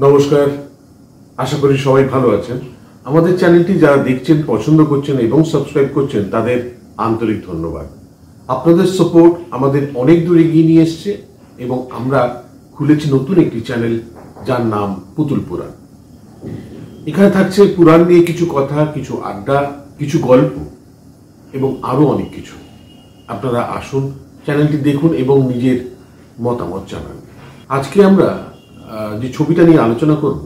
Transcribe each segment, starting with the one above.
নমস্কার, আশা করি সবাই ভালো আছেন। আমাদের চ্যানেলটি যারা দেখছেন, পছন্দ করছেন এবং সাবস্ক্রাইব করছেন তাদের আন্তরিক ধন্যবাদ। আপনাদের সাপোর্ট আমাদের অনেক দূর এগিয়ে নিয়ে এসছে এবং আমরা খুলেছি নতুন একটি চ্যানেল যার নাম পুতুল পুরাণ। এখানে থাকছে পুরাণ নিয়ে কিছু কথা, কিছু আড্ডা, কিছু গল্প এবং আরো অনেক কিছু। আপনারা আসুন, চ্যানেলটি দেখুন এবং নিজের মতামত জানান। আজকে আমরা যে ছবিটা নিয়ে আলোচনা করব,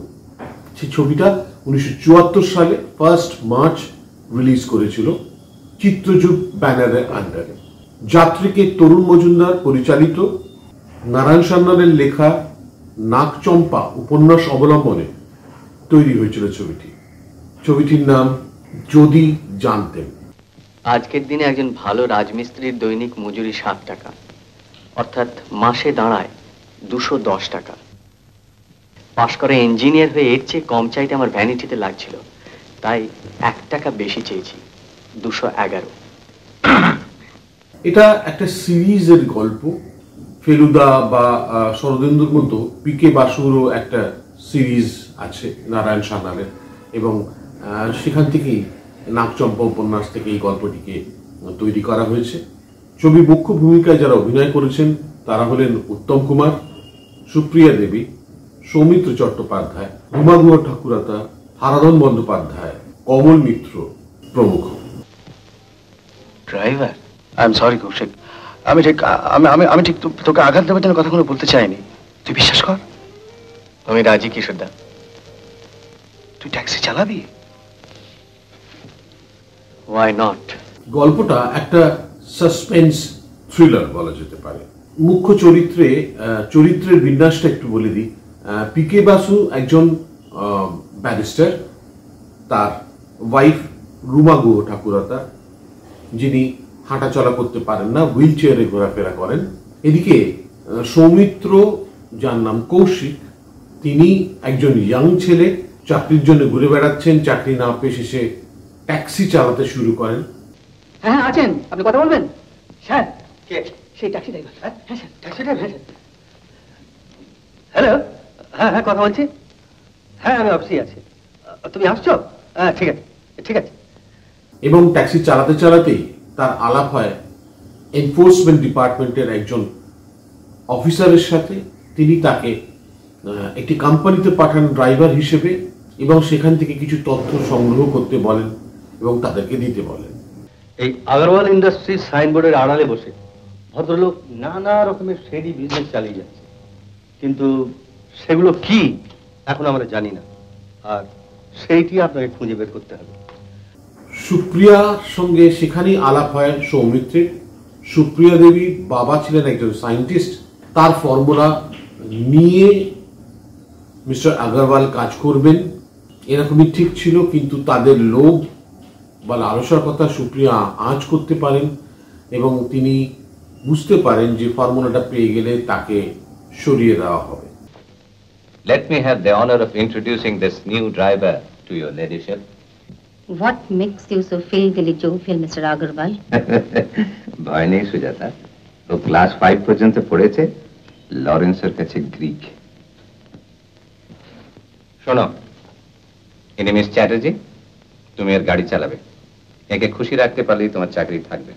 সেই ছবিটা 1974 সালে 1 মার্চ রিলিজ করেছিল চিত্রযুগ ব্যানারের আন্ডারে। যাত্রীকে তরুণ মজুমদার পরিচালিত, নারায়ণ সান্যালের লেখা নাগচম্পা উপন্যাস অবলম্বনে তৈরি হয়েছিল ছবিটির নাম যদি জানতেন। আজকের দিনে একজন ভালো রাজমিস্ত্রির দৈনিক মজুরি 7 টাকা, অর্থাৎ মাসে দাঁড়ায় 210 টাকা। পাশ করে ইঞ্জিনিয়ার হয়ে এর চেয়ে কম চাইতে আমার ভ্যানিটিতে লাগছিল, তাই 1 টাকা বেশি চেয়েছি, 211। এটা একটা সিরিজের গল্প। ফেলুদা বা শরদিন্দুর মতো পিকে বাসুরও একটা সিরিজ আছে নারায়ণ সান্যালের, এবং সেখান থেকেই নাগচম্পা উপন্যাস থেকে এই গল্পটিকে তৈরি করা হয়েছে। ছবির মুখ্য ভূমিকায় যারা অভিনয় করেছেন তারা হলেন উত্তম কুমার, সুপ্রিয়া দেবী, সৌমিত্র চট্টোপাধ্যায়, রুমা গুহ ঠাকুরতা, হারাধন বন্দ্যোপাধ্যায়, কমল মিত্র প্রমুখ। Driver, I am sorry Kaushik, আমি ঠিক তোকে আঘাত দেওয়ার জন্য কথাগুলো বলতে চাইনি। তুই বিশ্বাস কর, আমি রাজি কিশোরদা। তুই ট্যাক্সি চালাবি? Why not? গল্পটা একটা সাসপেন্স থ্রিলার বলা যেতে পারে। মুখ্য চরিত্রের বিন্যাসটা একটু বলে দিই। পিকে বাসু একজন ব্যারিস্টার, তার ওয়াইফ রুমা গুহ ঠাকুরতা, যিনি হাঁটাচলা করতে পারেন না, হুইল চেয়ারে ঘোরাফেরা করেন। এদিকে সৌমিত্র, যার নাম কৌশিক, তিনি একজন ইয়াং ছেলে, চাকরির জন্য ঘুরে বেড়াচ্ছেন। চাকরি না পেয়ে শেষে ট্যাক্সি চালাতে শুরু করেন। হ্যাঁ আছেন, আপনি কথা বলবেন? স্যার, কে? সেই ট্যাক্সি ড্রাইভার। হ্যাঁ স্যার, ট্যাক্সি ড্রাইভার। হ্যালো, হ্যাঁ কথা বলছি। হ্যাঁ আমি অফিসে আছি। তুমি আসছো? হ্যাঁ ঠিক আছে, ঠিক আছে। এবং ট্যাক্সি চালাতে চালাতেই তার আলাপ হয় এনফোর্সমেন্ট ডিপার্টমেন্টের একজন অফিসারের সাথে। তিনি তাকে একটি কোম্পানিতে পাঠান ড্রাইভার হিসেবে এবং সেখান থেকে কিছু তথ্য সংগ্রহ করতে বলেন এবং তাদেরকে দিতে বলেন। এই আগরওয়াল ইন্ডাস্ট্রিজ সাইনবোর্ডের আড়ালে বসে ভদ্রলোক নানা রকমের শেডি বিজনেস চালিয়ে যাচ্ছে, কিন্তু সেগুলো কি এখন আমরা জানি না, আর সেইটি আপনাকে খুঁজে বের করতে হবে। সুপ্রিয়ার সঙ্গে সেখানেই আলাপ হয় সৌমিত্রের। সুপ্রিয়া দেবী বাবা ছিলেন একজন সায়েন্টিস্ট, তার ফর্মুলা নিয়ে মিস্টার আগরওয়াল কাজ করবেন এরকমই ঠিক ছিল, কিন্তু তাদের লোভ বা লালসার কথা সুপ্রিয়া আঁচ করতে পারেন এবং তিনি বুঝতে পারেন যে ফর্মুলাটা পেয়ে গেলে তাকে সরিয়ে দেওয়া হবে। Let me have the honor of introducing this new driver to your ladyship. What makes you so filthily jovial, Mr. Agarwal? ভয় নেই সুজাতা, ও ক্লাস 5 পর্যন্ত পড়েছে লরেন্সের কাছে গ্রিক। শোনো, ইনি মিস চ্যাটার্জি, তুমি এর গাড়ি চালাবে। একে খুশি রাখতে পারলেই তোমার চাকরি থাকবে।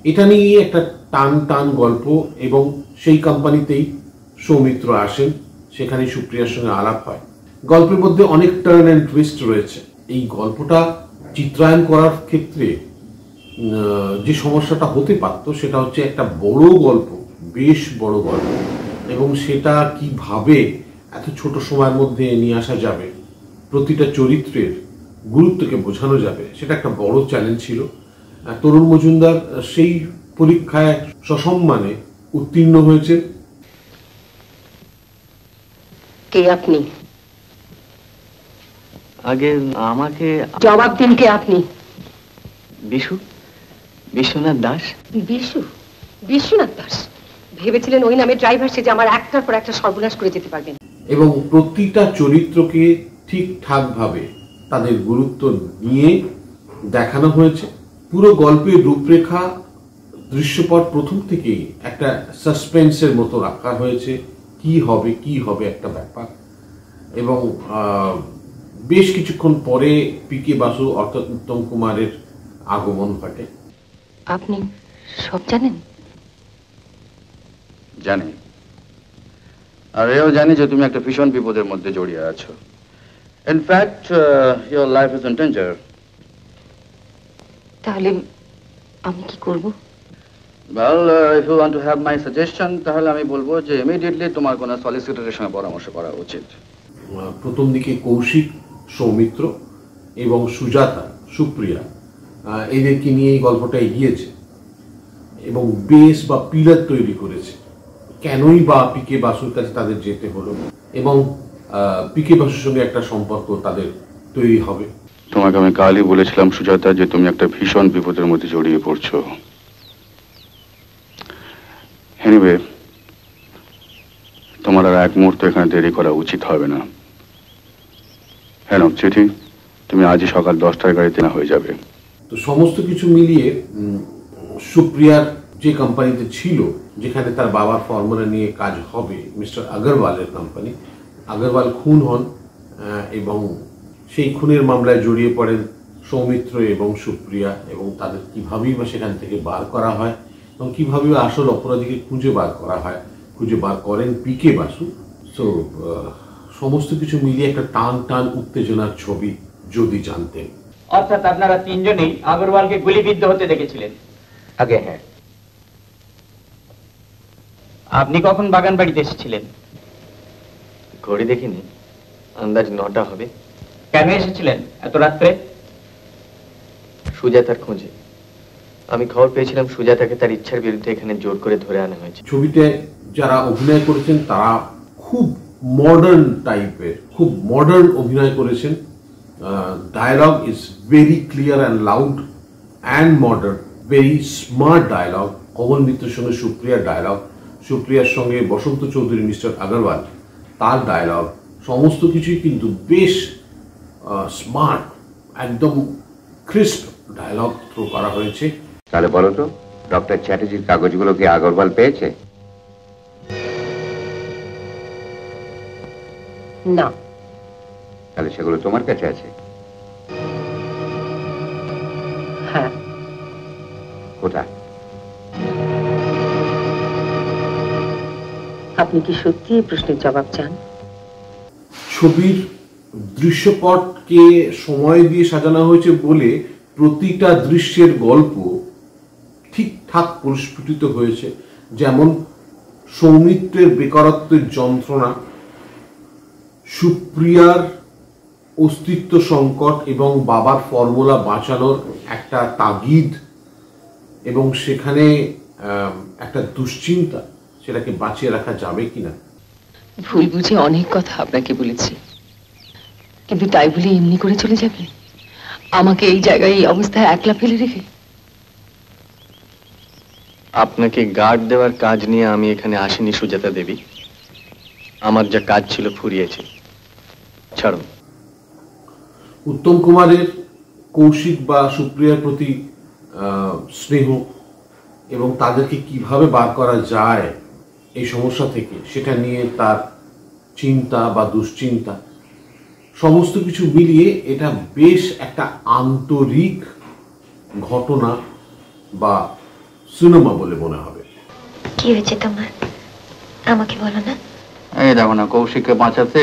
এটা নিয়ে একটা টান গল্প, এবং সেই কোম্পানিতেই সৌমিত্র আসেন, সেখানে সুপ্রিয়ার সঙ্গে আলাপ হয়। গল্পের মধ্যে অনেক টার্ন অ্যান্ড টুইস্ট রয়েছে। এই গল্পটা চিত্রায়ন করার ক্ষেত্রে যে সমস্যাটা হতে পারত সেটা হচ্ছে একটা বড় গল্প, বেশ বড় গল্প, এবং সেটা কিভাবে এত ছোট সময়ের মধ্যে নিয়ে আসা যাবে, প্রতিটা চরিত্রের গুরুত্বকে বোঝানো যাবে, সেটা একটা বড় চ্যালেঞ্জ ছিল। তরুণ মজুমদার সেই পরীক্ষায় সসম্মানে উত্তীর্ণ হয়েছে। কে আপনি? আগে আমাকে জবাব দিন, কে আপনি? বিশ্বনাথ দাস। বিশ্বনাথ দাস ভেবেছিলেন ওই নামে ড্রাইভার সে যে আমার একটার পর একটা সর্বনাশ করে যেতে পারবেন? এবং প্রতিটা চরিত্রকে ঠিকঠাক ভাবে তাদের গুরুত্ব নিয়ে দেখানো হয়েছে। পুরো গল্পের রূপরেখা, দৃশ্যপট প্রথম থেকেই একটা সাসপেন্সের মতো রাখা হয়েছে। কি হবে একটা ব্যাপার। এবং বেশ কিছুক্ষণ পরে পিকে বাসু অর্থাৎ উত্তম কুমারের আগমন ঘটে। আপনি সব জানেন? জানি, আর এও জানি যে তুমি একটা ভীষণ বিপদের মধ্যে জড়িয়ে আছো। In fact your life is in danger. তাহলে আমি কি করব? Well, if you want to have my suggestion, তাহলে আমি বলবো যে ইমিডিয়েটলি তোমার কোনো সলিসিটরের সঙ্গে পরামর্শ করা উচিত। প্রথম দিকে কৌশিক, সৌমিত্র এবং সুজাতা, সুপ্রিয়া এদেরকে নিয়ে এই গল্পটা এগিয়েছে এবং বেস বা পিলার তৈরি করেছে। কেনই বা পিকে বাসুর কাছে তাদের যেতে হলো এবং পিকে বাসুর সঙ্গে একটা সম্পর্ক তাদের তৈরি হবে। তোমাকে আমি কালই বলেছিলাম সুজাতা যে তুমি একটা ভীষণ বিপদের মধ্যে জড়িয়ে পড়ছো। এনিওয়ে, তোমার আর এক মুহূর্ত এখানে দেরি করা উচিত হবে না। হ্যাঁ চিঠি তুমি আজই সকাল 10টার গাড়িতে না হয়ে যাবে। তো সমস্ত কিছু মিলিয়ে সুপ্রিয়ার যে কোম্পানিতে ছিল, যেখানে তার বাবার ফর্মুলা নিয়ে কাজ হবে, মিস্টার আগরওয়ালের কোম্পানি, আগরওয়াল খুন হন এবং সেই খুনের মামলায় জড়িয়ে পড়েন সৌমিত্র এবং সুপ্রিয়া, এবং তাদের কীভাবেই বা সেখান থেকে বার করা হয় এবং কীভাবে আসল অপরাধীকে খুঁজে বার করা হয়, খুঁজে বার করেন পিকে বাসু। সো সমস্ত কিছু মিলিয়ে একটা টান টান উত্তেজনার ছবি যদি জানতেন। অর্থাৎ আপনারা তিনজনেই আগরওয়ালকে গুলিবিদ্ধ হতে দেখেছিলেন? আগে হ্যাঁ। আপনি কখন বাগান বাড়িতে এসেছিলেন? ঘড়ি দেখিনি, আন্দাজ 9টা হবে। কেন এসেছিলেন এত রাত্রে? সুজাতার খোঁজে। আমি খবর পেয়েছিলাম সুজাতাকে তার ইচ্ছার বিরুদ্ধে এখানে জোর করে ধরে আনা হয়েছে। ছবিতে যারা অভিনয় করেছেন তারা খুব মডার্ন টাইপের, খুব মডার্ন অভিনয় করেছেন। Dialogue is very clear and loud and modern, very smart dialogue. Kamal মিত্রের সঙ্গে সুপ্রিয়ার ডায়ালগ, সুপ্রিয়ার সঙ্গে বসন্ত চৌধুরী মিস্টার আগরওয়াল তার ডায়ালগ, সমস্ত কিছুই কিন্তু বেশ স্মার্ট, একদম ক্রিস্প ডায়ালগ থ্রো করা হয়েছে। তাহলে বলো তো, ডক্টর চ্যাটার্জির কাগজগুলো কি আগরওয়াল পেয়েছে? না। তাহলে সেগুলো তোমার কাছে আছে? হ্যাঁ। কোথায়? আপনি কি সত্যি এই প্রশ্নের জবাব চান? ছবির দৃশ্যপটকে সময় দিয়ে সাজানো হয়েছে বলে প্রতিটা দৃশ্যের গল্প ঠিকঠাক পরিস্ফুটিত হয়েছে। যেমন সৌমিত্রের বেকারত্বের যন্ত্রণা, সুপ্রিয়ার অস্তিত্ব সংকট এবং বাবার ফর্মুলা বাঁচানোর একটা তাগিদ, এবং সেখানে একটা দুশ্চিন্তা, সেটাকে বাঁচিয়ে রাখা যাবে কিনা। ভুল বুঝে অনেক কথা আপনাকে বলেছি, কিন্তু তাই বলে এমনি করে চলে যাবেন আমাকে এই জায়গায় এই অবস্থায় একলা ফেলে রেখে? আপনাকে গার্ড দেওয়ার কাজ নিয়ে আমি এখানে আসিনি সুজাতা দেবী। আমার যা কাজ ছিল ফুরিয়েছে, ছাড়ুন। উত্তম কুমারের কৌশিক বা সুপ্রিয়ার প্রতি স্নেহ এবং তাদেরকে কিভাবে বার করা যায় এই সমস্যা থেকে, সেটা নিয়ে তার চিন্তা বা দুশ্চিন্তা, সমস্ত কিছু মিলিয়ে এটা বেশ একটা আন্তরিক ঘটনা বা সিনেমা বলে মনে হবে। কি হয়েছে তোমার, আমাকে বলো না? এই দেখো না, কৌশিককে বাঁচাতে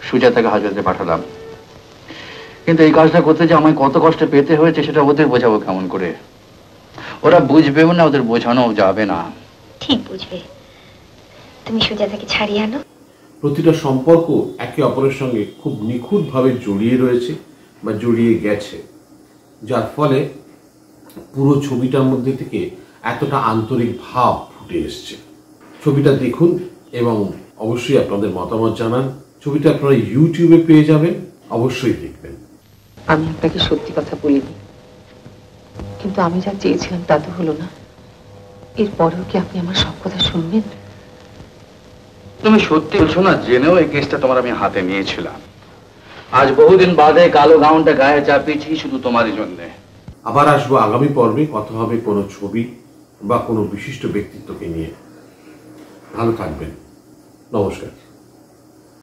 সুজাতাকে হাজতে পাঠালাম, কিন্তু এই কাজটা করতে যে আমায় কত কষ্ট পেতে হয়েছে সেটা ওদের বোঝাবো কেমন করে? ওরা বুঝবেও না, ওদের বোঝানো যাবে না। ঠিক বুঝবে, তুমি সুজাতাকে ছাড়িয়ে আনো। প্রতিটা সম্পর্ক একে অপরের সঙ্গে খুব নিখুঁতভাবে জড়িয়ে রয়েছে বা জড়িয়ে গেছে, যার ফলে পুরো ছবিটার মধ্যে থেকে এতটা আন্তরিক ভাব ফুটে এসছে। ছবিটা দেখুন এবং অবশ্যই আপনাদের মতামত জানান। ছবিটা আপনারা ইউটিউবে পেয়ে যাবেন, অবশ্যই দেখবেন। আমি আপনাকে সত্যি কথা বলিনি, কিন্তু আমি যা চেয়েছিলাম তা তো হলো না। এরপরেও কি আপনি আমার সব কথা শুনবেন? তুমি সত্যি বলছো না? জেনেও এই কেসটা তোমার আমি হাতে নিয়েছিলাম। আজ বহুদিন বাদে কালো গাউনটা গায়ে চাপিয়েছি শুধু তোমারই জন্য। আবার আসবো আগামী পর্বে, কথা হবে কোনো ছবি বা কোনো বিশিষ্ট ব্যক্তিত্বকে নিয়ে। ভালো থাকবেন, নমস্কার।